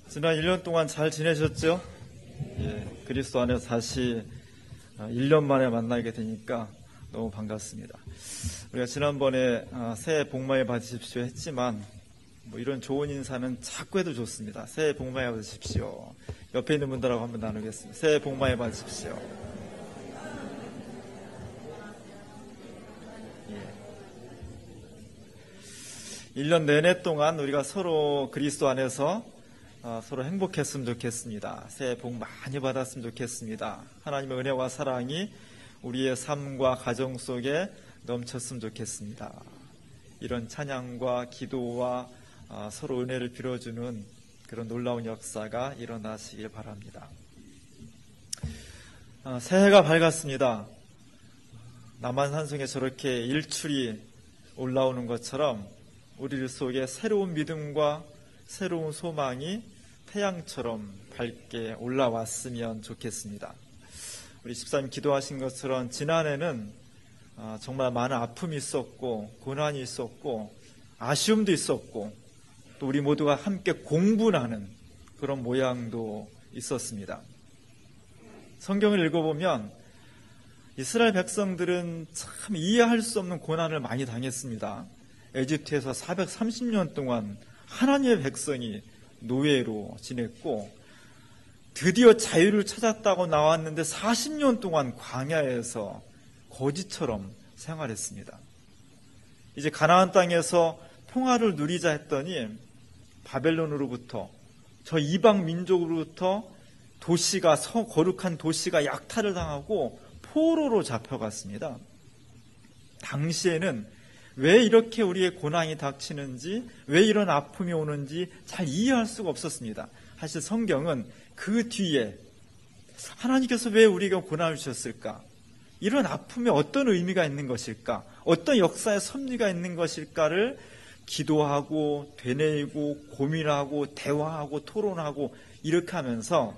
지난 1년 동안 잘 지내셨죠? 그리스도 안에서 다시 1년 만에 만나게 되니까 너무 반갑습니다. 우리가 지난번에 새해 복 많이 받으십시오 했지만 이런 좋은 인사는 자꾸 해도 좋습니다. 새해 복 많이 받으십시오. 옆에 있는 분들하고 한번 나누겠습니다. 새해 복 많이 받으십시오. 1년 내내 동안 우리가 서로 그리스도 안에서 서로 행복했으면 좋겠습니다. 새해 복 많이 받았으면 좋겠습니다. 하나님의 은혜와 사랑이 우리의 삶과 가정 속에 넘쳤으면 좋겠습니다. 이런 찬양과 기도와 서로 은혜를 빌어주는 그런 놀라운 역사가 일어나시길 바랍니다. 새해가 밝았습니다. 남한산성에 저렇게 일출이 올라오는 것처럼 우리 속에 새로운 믿음과 새로운 소망이 태양처럼 밝게 올라왔으면 좋겠습니다. 우리 집사님 기도하신 것처럼 지난해는 정말 많은 아픔이 있었고 고난이 있었고 아쉬움도 있었고 또 우리 모두가 함께 공분하는 그런 모양도 있었습니다. 성경을 읽어보면 이스라엘 백성들은 참 이해할 수 없는 고난을 많이 당했습니다. 에집트에서 430년 동안 하나님의 백성이 노예로 지냈고 드디어 자유를 찾았다고 나왔는데 40년 동안 광야에서 거지처럼 생활했습니다. 이제 가나안 땅에서 평화를 누리자 했더니 바벨론으로부터 저 이방 민족으로부터 거룩한 도시가 약탈을 당하고 포로로 잡혀갔습니다. 당시에는 왜 이렇게 우리의 고난이 닥치는지, 왜 이런 아픔이 오는지 잘 이해할 수가 없었습니다. 사실 성경은 그 뒤에 하나님께서 왜 우리에게 고난을 주셨을까? 이런 아픔에 어떤 의미가 있는 것일까? 어떤 역사의 섭리가 있는 것일까를 기도하고 되뇌이고 고민하고 대화하고 토론하고 이렇게 하면서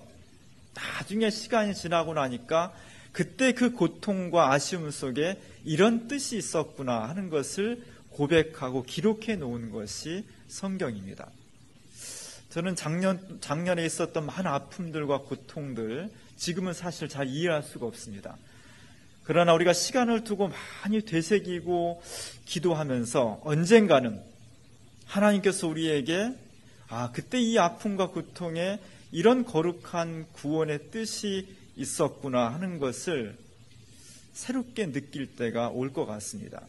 나중에 시간이 지나고 나니까 그때 그 고통과 아쉬움 속에 이런 뜻이 있었구나 하는 것을 고백하고 기록해 놓은 것이 성경입니다. 저는 작년에 있었던 많은 아픔들과 고통들 지금은 사실 잘 이해할 수가 없습니다. 그러나 우리가 시간을 두고 많이 되새기고 기도하면서 언젠가는 하나님께서 우리에게 그때 이 아픔과 고통에 이런 거룩한 구원의 뜻이 있었구나 하는 것을 새롭게 느낄 때가 올 것 같습니다.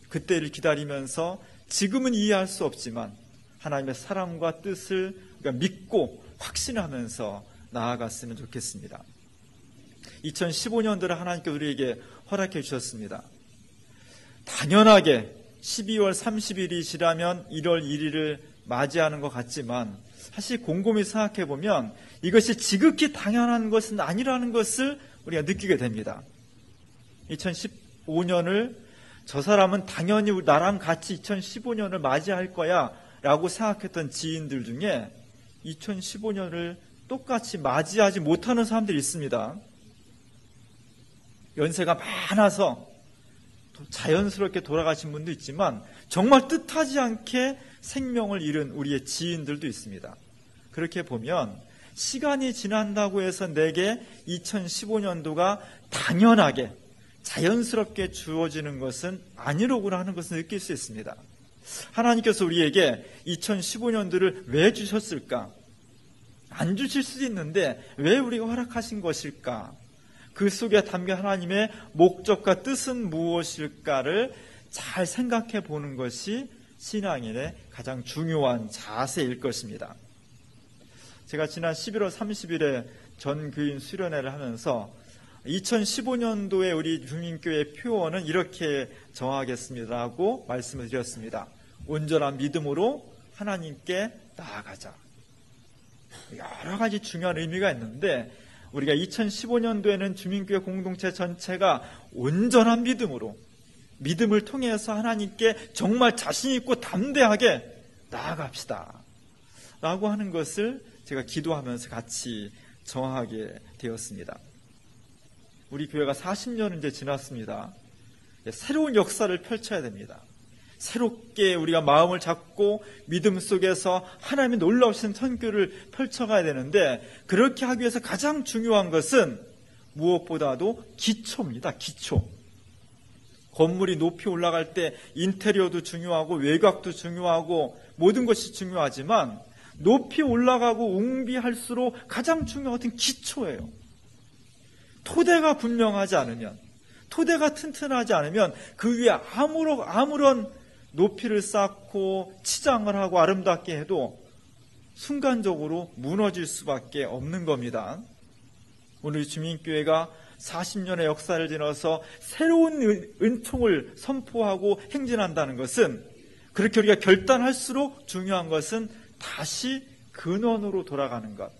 그때를 기다리면서 지금은 이해할 수 없지만 하나님의 사랑과 뜻을 믿고 확신하면서 나아갔으면 좋겠습니다. 2015년도를 하나님께 우리에게 허락해 주셨습니다. 당연하게 12월 30일이 지나면 1월 1일을 맞이하는 것 같지만 사실 곰곰이 생각해 보면 이것이 지극히 당연한 것은 아니라는 것을 우리가 느끼게 됩니다. 2015년을 저 사람은 당연히 나랑 같이 2015년을 맞이할 거야 라고 생각했던 지인들 중에 2015년을 똑같이 맞이하지 못하는 사람들이 있습니다. 연세가 많아서 자연스럽게 돌아가신 분도 있지만 정말 뜻하지 않게 생명을 잃은 우리의 지인들도 있습니다. 그렇게 보면 시간이 지난다고 해서 내게 2015년도가 당연하게 자연스럽게 주어지는 것은 아니로구나 하는 것을 느낄 수 있습니다. 하나님께서 우리에게 2015년도를 왜 주셨을까? 안 주실 수도 있는데 왜 우리가 허락하신 것일까? 그 속에 담긴 하나님의 목적과 뜻은 무엇일까를 잘 생각해 보는 것이 신앙인의 가장 중요한 자세일 것입니다. 제가 지난 11월 30일에 전 교인 수련회를 하면서 2015년도에 우리 주민교회 표어는 이렇게 정하겠습니다라고 말씀을 드렸습니다. 온전한 믿음으로 하나님께 나아가자. 여러 가지 중요한 의미가 있는데 우리가 2015년도에는 주민교회 공동체 전체가 온전한 믿음으로 믿음을 통해서 하나님께 정말 자신 있고 담대하게 나아갑시다 라고 하는 것을 제가 기도하면서 같이 정하게 되었습니다. 우리 교회가 40년은 이제 지났습니다. 새로운 역사를 펼쳐야 됩니다. 새롭게 우리가 마음을 잡고 믿음 속에서 하나님의 놀라우신 선교를 펼쳐가야 되는데, 그렇게 하기 위해서 가장 중요한 것은 무엇보다도 기초입니다. 기초. 건물이 높이 올라갈 때 인테리어도 중요하고 외곽도 중요하고 모든 것이 중요하지만, 높이 올라가고 웅비할수록 가장 중요한 것은 기초예요. 토대가 분명하지 않으면, 토대가 튼튼하지 않으면 그 위에 아무런 높이를 쌓고 치장을 하고 아름답게 해도 순간적으로 무너질 수밖에 없는 겁니다. 오늘 주민교회가 40년의 역사를 지나서 새로운 은총을 선포하고 행진한다는 것은, 그렇게 우리가 결단할수록 중요한 것은 다시 근원으로 돌아가는 것,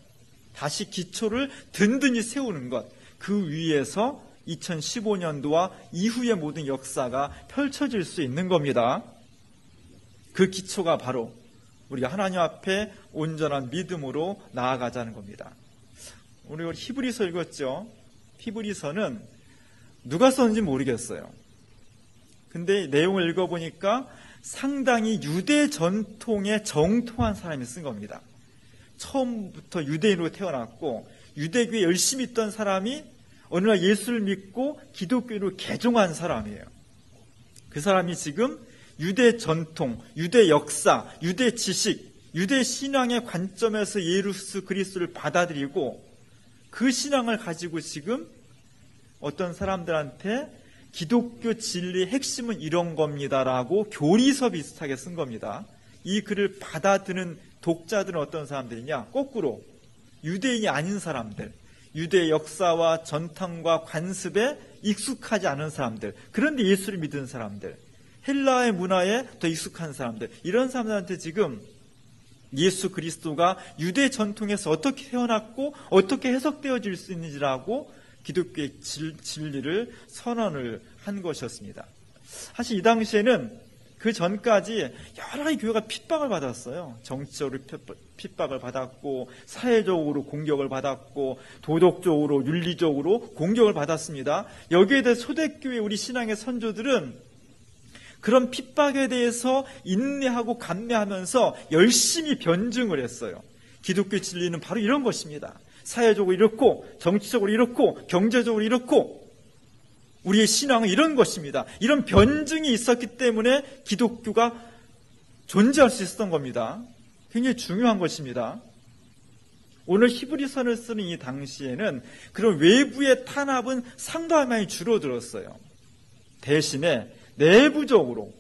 다시 기초를 든든히 세우는 것, 그 위에서 2015년도와 이후의 모든 역사가 펼쳐질 수 있는 겁니다. 그 기초가 바로 우리가 하나님 앞에 온전한 믿음으로 나아가자는 겁니다. 우리 히브리서 읽었죠? 히브리서는 누가 썼는지 모르겠어요. 근데 내용을 읽어보니까 상당히 유대 전통에 정통한 사람이 쓴 겁니다. 처음부터 유대인으로 태어났고 유대교에 열심히 있던 사람이 어느 날 예수를 믿고 기독교로 개종한 사람이에요. 그 사람이 지금 유대 전통, 유대 역사, 유대 지식, 유대 신앙의 관점에서 예수 그리스도를 받아들이고 그 신앙을 가지고 지금 어떤 사람들한테 기독교 진리의 핵심은 이런 겁니다라고 교리서 비슷하게 쓴 겁니다. 이 글을 받아드는 독자들은 어떤 사람들이냐? 거꾸로 유대인이 아닌 사람들, 유대 역사와 전통과 관습에 익숙하지 않은 사람들, 그런데 예수를 믿은 사람들, 헬라의 문화에 더 익숙한 사람들, 이런 사람들한테 지금 예수 그리스도가 유대 전통에서 어떻게 태어났고 어떻게 해석되어질 수 있는지라고 기독교의 진리를 선언을 한 것이었습니다. 사실 이 당시에는 그 전까지 여러 가지 교회가 핍박을 받았어요. 정치적으로 핍박을 받았고, 사회적으로 공격을 받았고, 도덕적으로, 윤리적으로 공격을 받았습니다. 여기에 대해 초대교회 우리 신앙의 선조들은 그런 핍박에 대해서 인내하고 감내하면서 열심히 변증을 했어요. 기독교 진리는 바로 이런 것입니다. 사회적으로 이렇고, 정치적으로 이렇고, 경제적으로 이렇고, 우리의 신앙은 이런 것입니다. 이런 변증이 있었기 때문에 기독교가 존재할 수 있었던 겁니다. 굉장히 중요한 것입니다. 오늘 히브리서를 쓰는 이 당시에는 그런 외부의 탄압은 상당히 많이 줄어들었어요. 대신에 내부적으로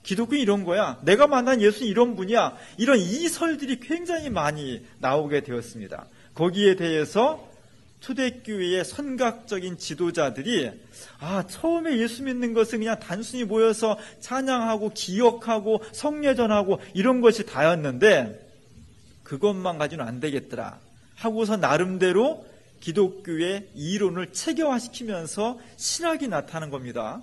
기독교는 이런 거야, 내가 만난 예수는 이런 분이야, 이런 이설들이 굉장히 많이 나오게 되었습니다. 거기에 대해서 초대교회의 선각적인 지도자들이 처음에 예수 믿는 것은 그냥 단순히 모여서 찬양하고 기억하고 성례전하고 이런 것이 다였는데 그것만 가지고는 안 되겠더라 하고서 나름대로 기독교의 이론을 체계화시키면서 신학이 나타난 겁니다.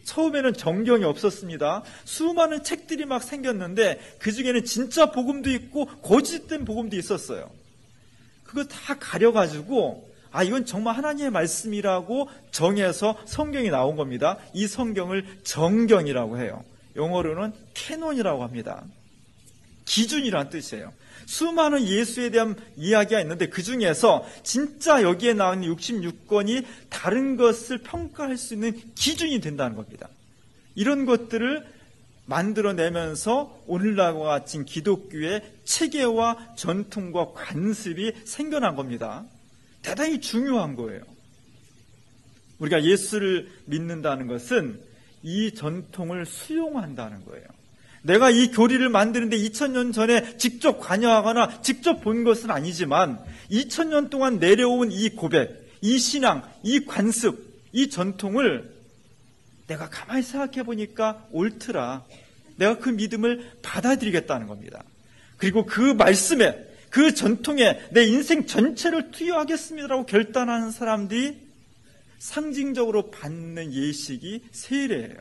처음에는 정경이 없었습니다. 수많은 책들이 막 생겼는데 그 중에는 진짜 복음도 있고 거짓된 복음도 있었어요. 그거 다 가려가지고 이건 정말 하나님의 말씀이라고 정해서 성경이 나온 겁니다. 이 성경을 정경이라고 해요. 영어로는 캐논이라고 합니다. 기준이란 뜻이에요. 수많은 예수에 대한 이야기가 있는데 그 중에서 진짜 여기에 나오는 66권이 다른 것을 평가할 수 있는 기준이 된다는 겁니다. 이런 것들을 만들어내면서 오늘날과 같은 기독교의 체계와 전통과 관습이 생겨난 겁니다. 대단히 중요한 거예요. 우리가 예수를 믿는다는 것은 이 전통을 수용한다는 거예요. 내가 이 교리를 만드는데 2000년 전에 직접 관여하거나 직접 본 것은 아니지만 2000년 동안 내려온 이 고백, 이 신앙, 이 관습, 이 전통을 내가 가만히 생각해 보니까 옳더라. 내가 그 믿음을 받아들이겠다는 겁니다. 그리고 그 말씀에, 그 전통에 내 인생 전체를 투여하겠습니다라고 결단하는 사람들이 상징적으로 받는 예식이 세례예요.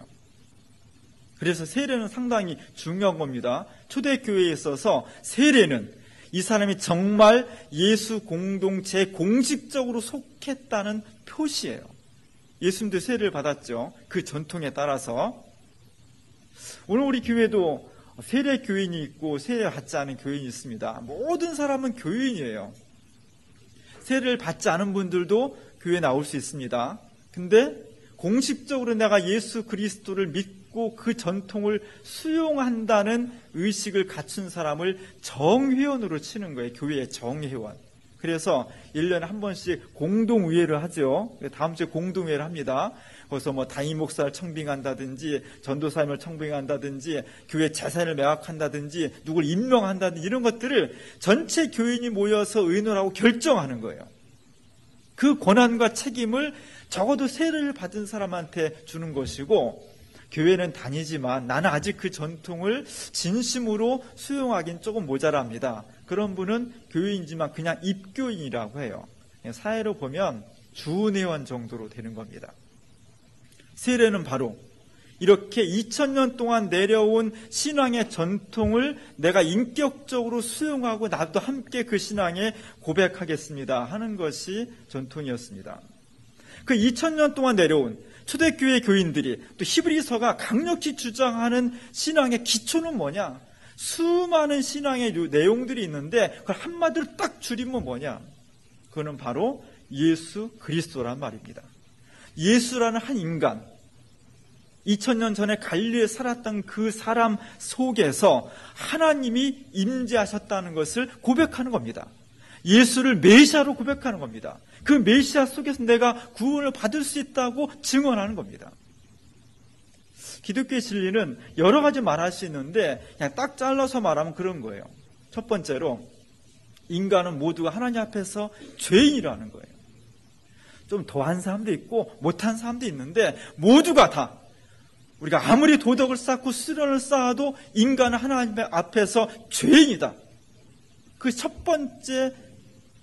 그래서 세례는 상당히 중요한 겁니다. 초대교회에 있어서 세례는 이 사람이 정말 예수 공동체에 공식적으로 속했다는 표시예요. 예수님도 세례를 받았죠. 그 전통에 따라서. 오늘 우리 교회도 세례 교인이 있고 세례 받지 않은 교인이 있습니다. 모든 사람은 교인이에요. 세례를 받지 않은 분들도 교회에 나올 수 있습니다. 근데 공식적으로 내가 예수 그리스도를 믿고 그 전통을 수용한다는 의식을 갖춘 사람을 정회원으로 치는 거예요. 교회의 정회원. 그래서 1년에 한 번씩 공동의회를 하죠. 다음 주에 공동회의를 합니다. 거기서 담임 목사를 청빙한다든지 전도사님을 청빙한다든지 교회 재산을 매각한다든지 누굴 임명한다든지 이런 것들을 전체 교인이 모여서 의논하고 결정하는 거예요. 그 권한과 책임을 적어도 세례를 받은 사람한테 주는 것이고, 교회는 다니지만 나는 아직 그 전통을 진심으로 수용하긴 조금 모자랍니다. 그런 분은 교인이지만 그냥 입교인이라고 해요. 사회로 보면 주은회원 정도로 되는 겁니다. 세례는 바로 이렇게 2000년 동안 내려온 신앙의 전통을 내가 인격적으로 수용하고 나도 함께 그 신앙에 고백하겠습니다 하는 것이 전통이었습니다. 그 2000년 동안 내려온 초대교회 교인들이 또 히브리서가 강력히 주장하는 신앙의 기초는 뭐냐? 수많은 신앙의 내용들이 있는데 그걸 한마디로 딱 줄이면 뭐냐? 그거는 바로 예수 그리스도란 말입니다. 예수라는 한 인간, 2000년 전에 갈릴리에 살았던 그 사람 속에서 하나님이 임재하셨다는 것을 고백하는 겁니다. 예수를 메시아로 고백하는 겁니다. 그 메시아 속에서 내가 구원을 받을 수 있다고 증언하는 겁니다. 기독교의 진리는 여러 가지 말할 수 있는데 그냥 딱 잘라서 말하면 그런 거예요. 첫 번째로 인간은 모두가 하나님 앞에서 죄인이라는 거예요. 좀 더한 사람도 있고 못한 사람도 있는데 모두가 다 우리가 아무리 도덕을 쌓고 수련을 쌓아도 인간은 하나님 앞에서 죄인이다. 그 첫 번째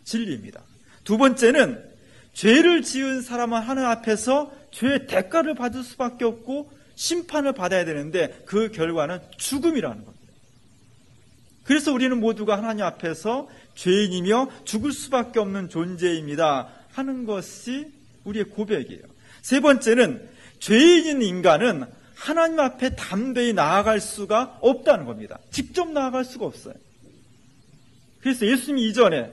진리입니다. 두 번째는 죄를 지은 사람은 하나님 앞에서 죄의 대가를 받을 수밖에 없고 심판을 받아야 되는데 그 결과는 죽음이라는 겁니다. 그래서 우리는 모두가 하나님 앞에서 죄인이며 죽을 수밖에 없는 존재입니다 하는 것이 우리의 고백이에요. 세 번째는 죄인인 인간은 하나님 앞에 담대히 나아갈 수가 없다는 겁니다. 직접 나아갈 수가 없어요. 그래서 예수님이 이전에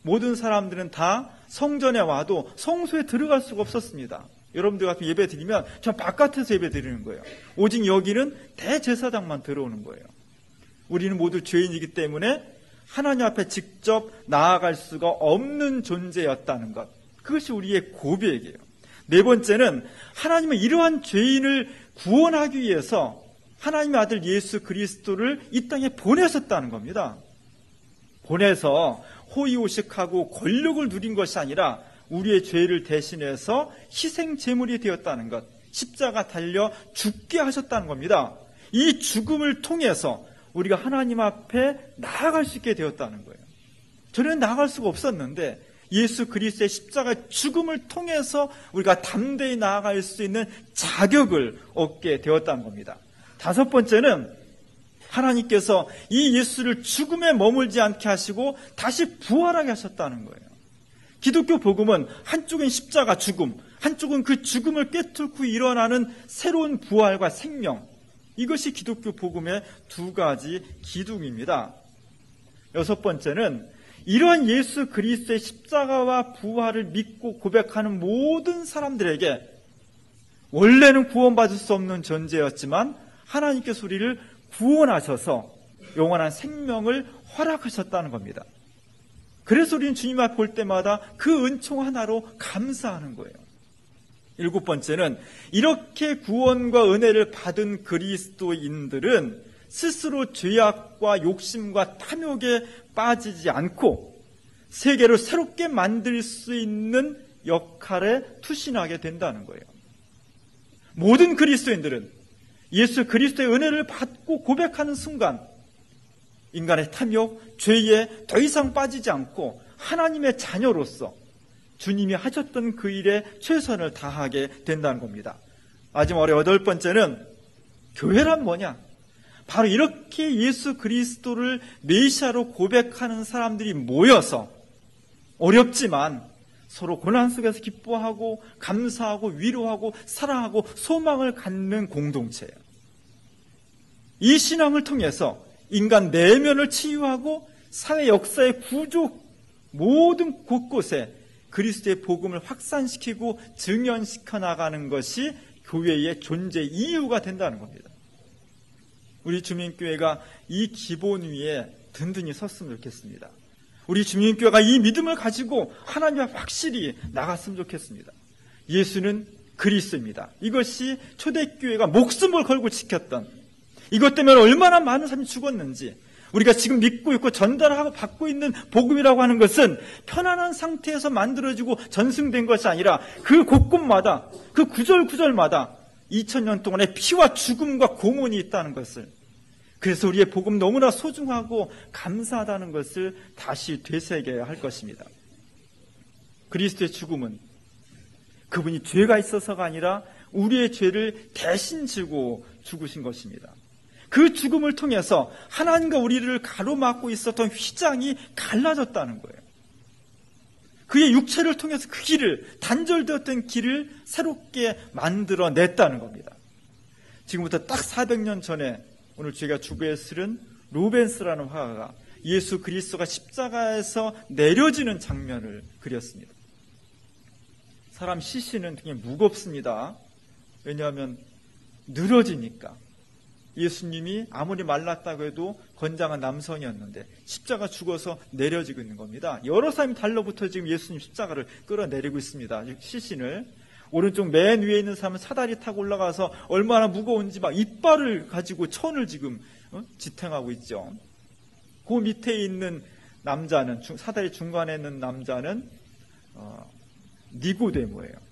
모든 사람들은 다 성전에 와도 성소에 들어갈 수가 없었습니다. 여러분들 같은 예배 드리면 저 바깥에서 예배 드리는 거예요. 오직 여기는 대제사장만 들어오는 거예요. 우리는 모두 죄인이기 때문에 하나님 앞에 직접 나아갈 수가 없는 존재였다는 것. 그것이 우리의 고백이에요. 네 번째는 하나님은 이러한 죄인을 구원하기 위해서 하나님의 아들 예수 그리스도를 이 땅에 보내셨다는 겁니다. 보내서 호의호식하고 권력을 누린 것이 아니라 우리의 죄를 대신해서 희생 제물이 되었다는 것, 십자가 달려 죽게 하셨다는 겁니다. 이 죽음을 통해서 우리가 하나님 앞에 나아갈 수 있게 되었다는 거예요. 전에는 나아갈 수가 없었는데 예수 그리스도의 십자가 죽음을 통해서 우리가 담대히 나아갈 수 있는 자격을 얻게 되었다는 겁니다. 다섯 번째는 하나님께서 이 예수를 죽음에 머물지 않게 하시고 다시 부활하게 하셨다는 거예요. 기독교 복음은 한쪽은 십자가 죽음, 한쪽은 그 죽음을 꿰뚫고 일어나는 새로운 부활과 생명, 이것이 기독교 복음의 두 가지 기둥입니다. 여섯 번째는 이러한 예수 그리스도의 십자가와 부활을 믿고 고백하는 모든 사람들에게 원래는 구원받을 수 없는 존재였지만 하나님께서 우리를 구원하셔서 영원한 생명을 허락하셨다는 겁니다. 그래서 우리는 주님 앞에 올 때마다 그 은총 하나로 감사하는 거예요. 일곱 번째는 이렇게 구원과 은혜를 받은 그리스도인들은 스스로 죄악과 욕심과 탐욕에 빠지지 않고 세계를 새롭게 만들 수 있는 역할에 투신하게 된다는 거예요. 모든 그리스도인들은 예수 그리스도의 은혜를 받고 고백하는 순간 인간의 탐욕, 죄에 더 이상 빠지지 않고 하나님의 자녀로서 주님이 하셨던 그 일에 최선을 다하게 된다는 겁니다. 마지막으로 여덟 번째는 교회란 뭐냐? 바로 이렇게 예수 그리스도를 메시아로 고백하는 사람들이 모여서 어렵지만 서로 고난 속에서 기뻐하고 감사하고 위로하고 사랑하고 소망을 갖는 공동체예요. 이 신앙을 통해서 인간 내면을 치유하고 사회 역사의 구조 모든 곳곳에 그리스도의 복음을 확산시키고 증언시켜 나가는 것이 교회의 존재 이유가 된다는 겁니다. 우리 주민교회가 이 기본 위에 든든히 섰으면 좋겠습니다. 우리 주민교회가 이 믿음을 가지고 하나님 앞에 확실히 나갔으면 좋겠습니다. 예수는 그리스도입니다. 이것이 초대교회가 목숨을 걸고 지켰던, 이것 때문에 얼마나 많은 사람이 죽었는지, 우리가 지금 믿고 있고 전달하고 받고 있는 복음이라고 하는 것은 편안한 상태에서 만들어지고 전승된 것이 아니라 그 곳곳마다, 그 구절구절마다 2000년 동안의 피와 죽음과 고문이 있다는 것을, 그래서 우리의 복음 너무나 소중하고 감사하다는 것을 다시 되새겨야 할 것입니다. 그리스도의 죽음은 그분이 죄가 있어서가 아니라 우리의 죄를 대신 지고 죽으신 것입니다. 그 죽음을 통해서 하나님과 우리를 가로막고 있었던 휘장이 갈라졌다는 거예요. 그의 육체를 통해서 그 길을, 단절되었던 길을 새롭게 만들어냈다는 겁니다. 지금부터 딱 400년 전에 오늘 제가 주부에 쓸은 루벤스라는 화가가 예수 그리스도가 십자가에서 내려지는 장면을 그렸습니다. 사람 시신은 굉장히 무겁습니다. 왜냐하면 늘어지니까. 예수님이 아무리 말랐다고 해도 건장한 남성이었는데 십자가 죽어서 내려지고 있는 겁니다. 여러 사람이 달러부터 지금 예수님 십자가를 끌어내리고 있습니다. 시신을. 오른쪽 맨 위에 있는 사람은 사다리 타고 올라가서 얼마나 무거운지 막 이빨을 가지고 천을 지금 지탱하고 있죠. 그 밑에 있는 남자는, 사다리 중간에 있는 남자는 니고데모예요.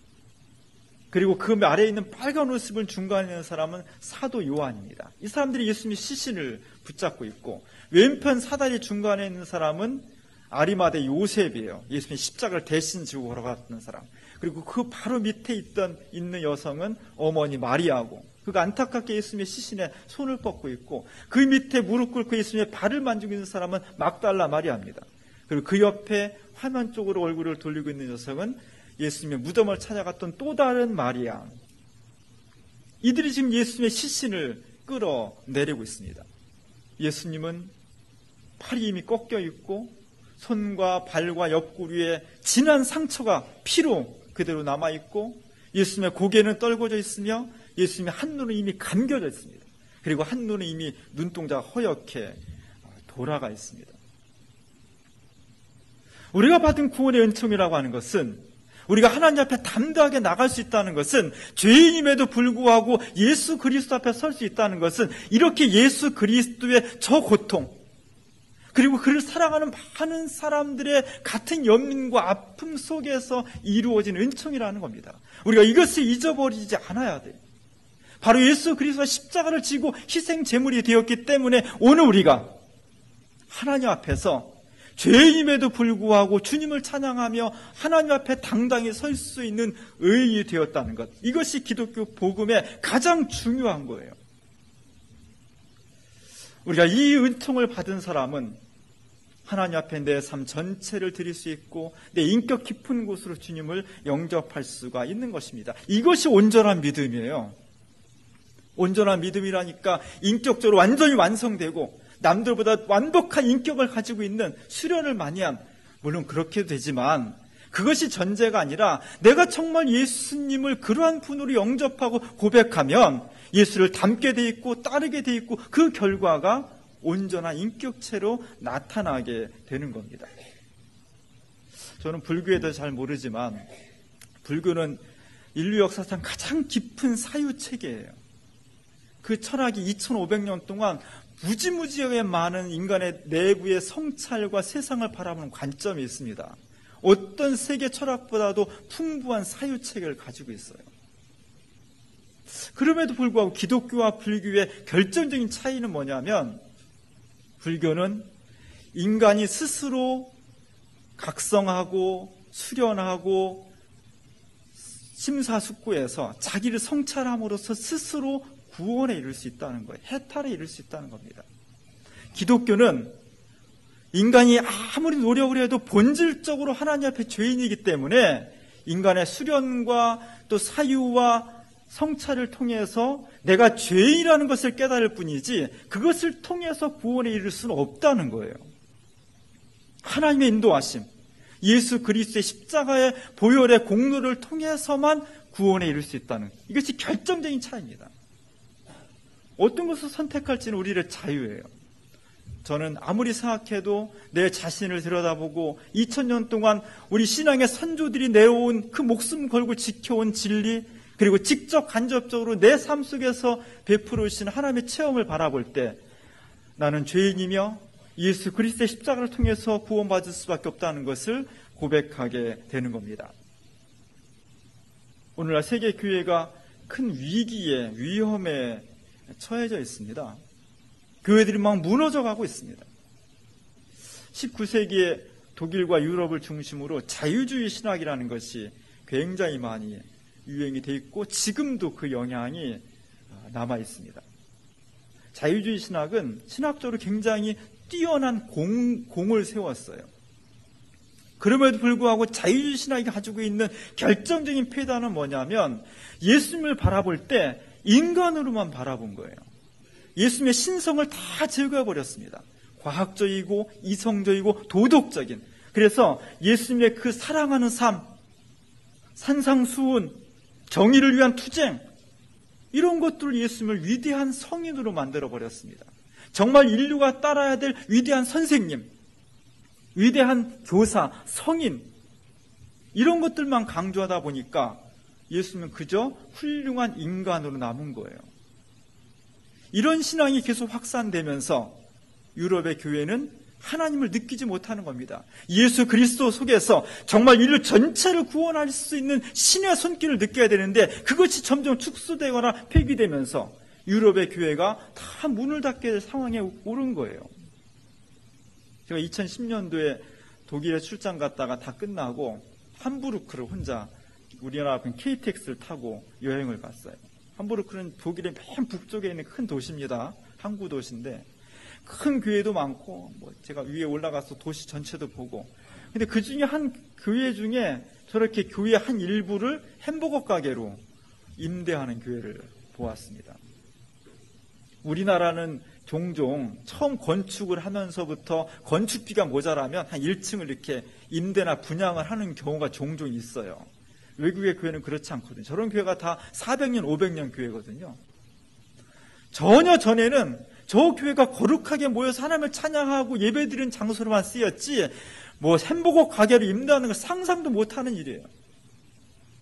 그리고 그 아래에 있는 빨간 옷을 입은 중간에 있는 사람은 사도 요한입니다. 이 사람들이 예수님의 시신을 붙잡고 있고, 왼편 사다리 중간에 있는 사람은 아리마대 요셉이에요. 예수님의 십자가를 대신 지고 걸어갔던 사람. 그리고 그 바로 밑에 있는 여성은 어머니 마리아고, 그가 안타깝게 예수님의 시신에 손을 뻗고 있고, 그 밑에 무릎 꿇고 예수님의 발을 만지고 있는 사람은 막달라 마리아입니다. 그리고 그 옆에 화면 쪽으로 얼굴을 돌리고 있는 여성은 예수님의 무덤을 찾아갔던 또 다른 마리아. 이들이 지금 예수님의 시신을 끌어내리고 있습니다. 예수님은 팔이 이미 꺾여 있고 손과 발과 옆구리에 진한 상처가 피로 그대로 남아있고, 예수님의 고개는 떨궈져 있으며 예수님의 한눈은 이미 감겨져 있습니다. 그리고 한눈은 이미 눈동자가 허옇게 돌아가 있습니다. 우리가 받은 구원의 은총이라고 하는 것은, 우리가 하나님 앞에 담대하게 나갈 수 있다는 것은, 죄인임에도 불구하고 예수 그리스도 앞에 설 수 있다는 것은, 이렇게 예수 그리스도의 저 고통, 그리고 그를 사랑하는 많은 사람들의 같은 연민과 아픔 속에서 이루어진 은총이라는 겁니다. 우리가 이것을 잊어버리지 않아야 돼요. 바로 예수 그리스도가 십자가를 지고 희생 제물이 되었기 때문에 오늘 우리가 하나님 앞에서 죄인임에도 불구하고 주님을 찬양하며 하나님 앞에 당당히 설 수 있는 의인이 되었다는 것, 이것이 기독교 복음의 가장 중요한 거예요. 우리가 이 은총을 받은 사람은 하나님 앞에 내 삶 전체를 드릴 수 있고 내 인격 깊은 곳으로 주님을 영접할 수가 있는 것입니다. 이것이 온전한 믿음이에요. 온전한 믿음이라니까 인격적으로 완전히 완성되고 남들보다 완벽한 인격을 가지고 있는, 수련을 많이 한, 물론 그렇게 되지만 그것이 전제가 아니라 내가 정말 예수님을 그러한 분으로 영접하고 고백하면 예수를 닮게 돼 있고 따르게 돼 있고, 그 결과가 온전한 인격체로 나타나게 되는 겁니다. 저는 불교에 대해서 잘 모르지만 불교는 인류 역사상 가장 깊은 사유체계예요. 그 철학이 2500년 동안 무지무지하게 많은 인간의 내부의 성찰과 세상을 바라보는 관점이 있습니다. 어떤 세계 철학보다도 풍부한 사유체계를 가지고 있어요. 그럼에도 불구하고 기독교와 불교의 결정적인 차이는 뭐냐면, 불교는 인간이 스스로 각성하고 수련하고 심사숙고해서 자기를 성찰함으로써 스스로 구원에 이를 수 있다는 거예요. 해탈에 이를 수 있다는 겁니다. 기독교는 인간이 아무리 노력을 해도 본질적으로 하나님 앞에 죄인이기 때문에 인간의 수련과 또 사유와 성찰을 통해서 내가 죄인이라는 것을 깨달을 뿐이지 그것을 통해서 구원에 이를 수는 없다는 거예요. 하나님의 인도하심, 예수 그리스도의 십자가의 보혈의 공로를 통해서만 구원에 이를 수 있다는, 이것이 결정적인 차이입니다. 어떤 것을 선택할지는 우리의 자유예요. 저는 아무리 생각해도 내 자신을 들여다보고 2000년 동안 우리 신앙의 선조들이 내어온 그 목숨 걸고 지켜온 진리, 그리고 직접 간접적으로 내 삶 속에서 베풀어 주신 하나님의 체험을 바라볼 때 나는 죄인이며 예수 그리스도의 십자가를 통해서 구원받을 수밖에 없다는 것을 고백하게 되는 겁니다. 오늘날 세계 교회가 큰 위기에, 위험에 처해져 있습니다. 교회들이 막 무너져 가고 있습니다. 19세기에 독일과 유럽을 중심으로 자유주의 신학이라는 것이 굉장히 많이 유행이 돼 있고 지금도 그 영향이 남아 있습니다. 자유주의 신학은 신학적으로 굉장히 뛰어난 공을 세웠어요. 그럼에도 불구하고 자유주의 신학이 가지고 있는 결정적인 폐단은 뭐냐면 예수님을 바라볼 때 인간으로만 바라본 거예요. 예수님의 신성을 다 제거해버렸습니다. 과학적이고 이성적이고 도덕적인. 그래서 예수님의 그 사랑하는 삶, 산상수훈, 정의를 위한 투쟁, 이런 것들을 예수님을 위대한 성인으로 만들어버렸습니다. 정말 인류가 따라야 될 위대한 선생님, 위대한 교사, 성인, 이런 것들만 강조하다 보니까 예수님은 그저 훌륭한 인간으로 남은 거예요. 이런 신앙이 계속 확산되면서 유럽의 교회는 하나님을 느끼지 못하는 겁니다. 예수 그리스도 속에서 정말 인류 전체를 구원할 수 있는 신의 손길을 느껴야 되는데 그것이 점점 축소되거나 폐기되면서 유럽의 교회가 다 문을 닫게 될 상황에 오른 거예요. 제가 2010년도에 독일에 출장 갔다가 다 끝나고 함부르크를 혼자 우리나라 KTX를 타고 여행을 갔어요. 함부르크는 독일의 맨 북쪽에 있는 큰 도시입니다. 항구 도시인데 큰 교회도 많고 제가 위에 올라가서 도시 전체도 보고, 근데 그 중에 한 교회 중에 저렇게 교회 한 일부를 햄버거 가게로 임대하는 교회를 보았습니다. 우리나라는 종종 처음 건축을 하면서부터 건축비가 모자라면 한 1층을 이렇게 임대나 분양을 하는 경우가 종종 있어요. 외국의 교회는 그렇지 않거든요. 저런 교회가 다 400년, 500년 교회거든요. 전혀 전에는 저 교회가 거룩하게 모여서 하나님을 찬양하고 예배드리는 장소로만 쓰였지 햄버거 가게를 임대하는 걸 상상도 못하는 일이에요.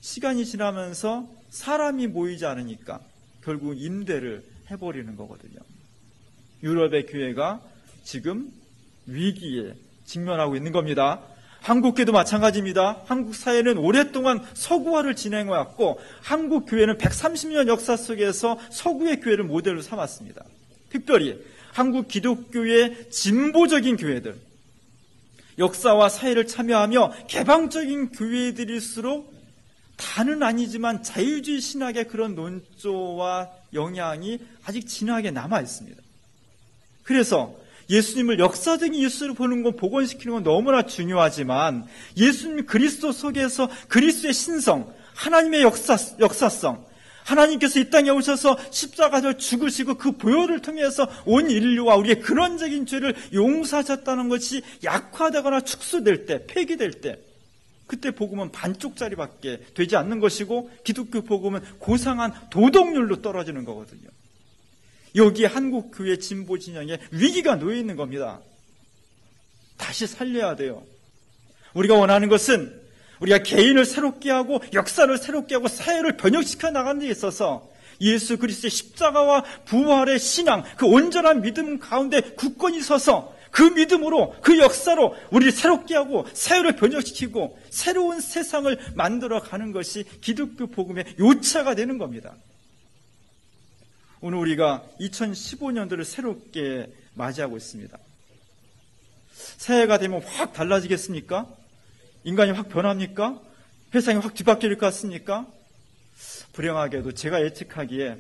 시간이 지나면서 사람이 모이지 않으니까 결국 임대를 해버리는 거거든요. 유럽의 교회가 지금 위기에 직면하고 있는 겁니다. 한국교회도 마찬가지입니다. 한국 사회는 오랫동안 서구화를 진행해왔고 한국 교회는 130년 역사 속에서 서구의 교회를 모델로 삼았습니다. 특별히 한국 기독교의 진보적인 교회들, 역사와 사회를 참여하며 개방적인 교회들일수록 다는 아니지만 자유주의 신학의 그런 논조와 영향이 아직 진하게 남아 있습니다. 그래서 예수님을 역사적인 예수를 보는 건, 복원시키는 건 너무나 중요하지만 예수님 그리스도 속에서 그리스도의 신성, 하나님의 역사성, 하나님께서 이 땅에 오셔서 십자가를 죽으시고 그 보혈을 통해서 온 인류와 우리의 근원적인 죄를 용서하셨다는 것이 약화되거나 축소될 때, 폐기될 때, 그때 복음은 반쪽짜리밖에 되지 않는 것이고 기독교 복음은 고상한 도덕률로 떨어지는 거거든요. 여기에 한국교회 진보 진영에 위기가 놓여 있는 겁니다. 다시 살려야 돼요. 우리가 원하는 것은 우리가 개인을 새롭게 하고 역사를 새롭게 하고 사회를 변혁시켜 나가는 데 있어서 예수 그리스도의 십자가와 부활의 신앙, 그 온전한 믿음 가운데 굳건히 서서 그 믿음으로, 그 역사로 우리를 새롭게 하고 사회를 변혁시키고 새로운 세상을 만들어가는 것이 기독교 복음의 요체가 되는 겁니다. 오늘 우리가 2015년도를 새롭게 맞이하고 있습니다. 새해가 되면 확 달라지겠습니까? 인간이 확 변합니까? 세상이 확 뒤바뀔 것 같습니까? 불행하게도 제가 예측하기에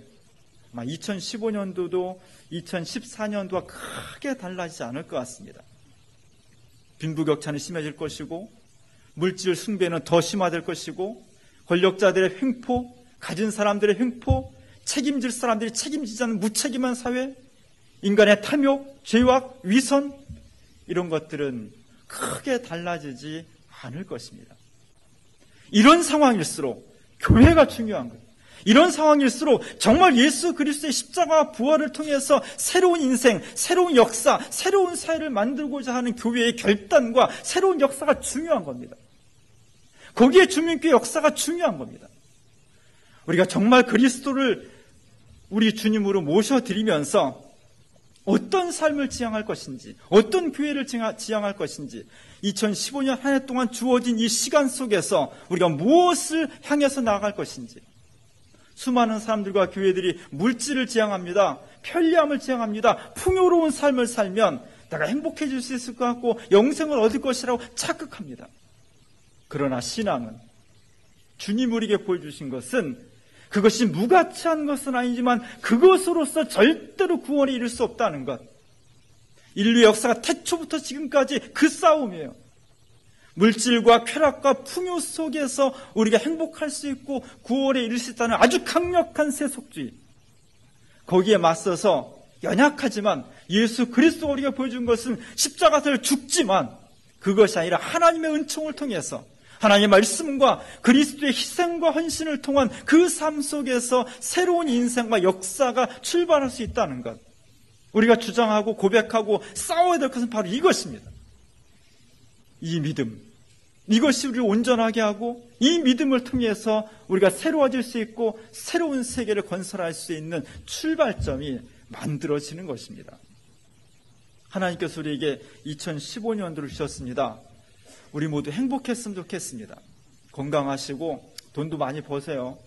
아마 2015년도도 2014년도와 크게 달라지지 않을 것 같습니다. 빈부격차는 심해질 것이고 물질 숭배는 더 심화될 것이고 권력자들의 횡포, 가진 사람들의 횡포, 책임질 사람들이 책임지지 않는 무책임한 사회, 인간의 탐욕, 죄악, 위선, 이런 것들은 크게 달라지지 않을 것입니다. 이런 상황일수록 교회가 중요한 거예요. 이런 상황일수록 정말 예수 그리스도의 십자가와 부활을 통해서 새로운 인생, 새로운 역사, 새로운 사회를 만들고자 하는 교회의 결단과 새로운 역사가 중요한 겁니다. 거기에 주민교회 역사가 중요한 겁니다. 우리가 정말 그리스도를 우리 주님으로 모셔드리면서 어떤 삶을 지향할 것인지, 어떤 교회를 지향할 것인지, 2015년 한 해 동안 주어진 이 시간 속에서 우리가 무엇을 향해서 나아갈 것인지, 수많은 사람들과 교회들이 물질을 지향합니다. 편리함을 지향합니다. 풍요로운 삶을 살면 내가 행복해질 수 있을 것 같고 영생을 얻을 것이라고 착각합니다. 그러나 신앙은 주님 우리에게 보여주신 것은 그것이 무가치한 것은 아니지만 그것으로서 절대로 구원에 이를 수 없다는 것. 인류의 역사가 태초부터 지금까지 그 싸움이에요. 물질과 쾌락과 풍요 속에서 우리가 행복할 수 있고 구원에 이를 수 있다는 아주 강력한 세속주의. 거기에 맞서서 연약하지만 예수 그리스도가 우리가 보여준 것은 십자가를 죽지만 그것이 아니라 하나님의 은총을 통해서 하나님의 말씀과 그리스도의 희생과 헌신을 통한 그 삶 속에서 새로운 인생과 역사가 출발할 수 있다는 것. 우리가 주장하고 고백하고 싸워야 될 것은 바로 이것입니다. 이 믿음, 이것이 우리를 온전하게 하고 이 믿음을 통해서 우리가 새로워질 수 있고 새로운 세계를 건설할 수 있는 출발점이 만들어지는 것입니다. 하나님께서 우리에게 2015년도를 주셨습니다. 우리 모두 행복했으면 좋겠습니다. 건강하시고 돈도 많이 버세요.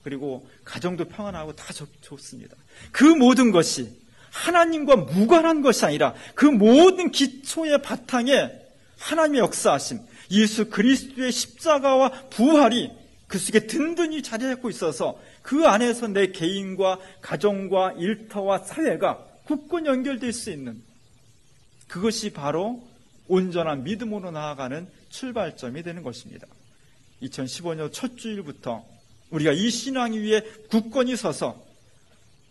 그리고 가정도 평안하고 다 좋습니다. 그 모든 것이 하나님과 무관한 것이 아니라 그 모든 기초의 바탕에 하나님의 역사하심, 예수 그리스도의 십자가와 부활이 그 속에 든든히 자리 잡고 있어서 그 안에서 내 개인과 가정과 일터와 사회가 굳건히 연결될 수 있는 그것이 바로 온전한 믿음으로 나아가는 출발점이 되는 것입니다. 2015년 첫 주일부터 우리가 이 신앙 위에 굳건히 서서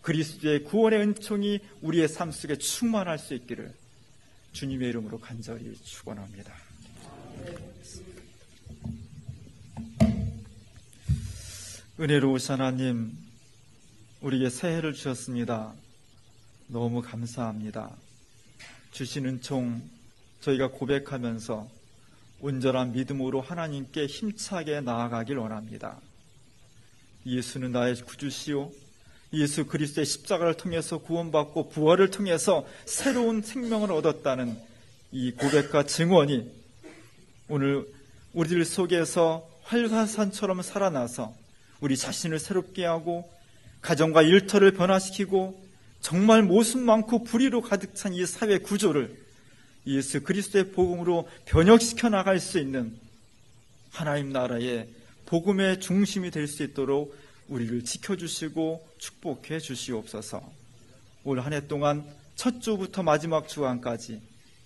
그리스도의 구원의 은총이 우리의 삶 속에 충만할 수 있기를 주님의 이름으로 간절히 축원합니다. 은혜로우신 하나님, 우리에게 새해를 주셨습니다. 너무 감사합니다. 주신 은총 저희가 고백하면서 온전한 믿음으로 하나님께 힘차게 나아가길 원합니다. 예수는 나의 구주시오, 예수 그리스도의 십자가를 통해서 구원받고 부활을 통해서 새로운 생명을 얻었다는 이 고백과 증언이 오늘 우리들 속에서 활화산처럼 살아나서 우리 자신을 새롭게 하고 가정과 일터를 변화시키고 정말 모순 많고 불의로 가득 찬 이 사회 구조를 예수 그리스도의 복음으로 변혁시켜 나갈 수 있는 하나님 나라의 복음의 중심이 될 수 있도록 우리를 지켜주시고 축복해 주시옵소서. 올 한 해 동안 첫 주부터 마지막 주간까지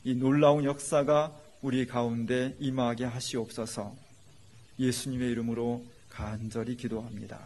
이 놀라운 역사가 우리 가운데 임하게 하시옵소서. 예수님의 이름으로 간절히 기도합니다.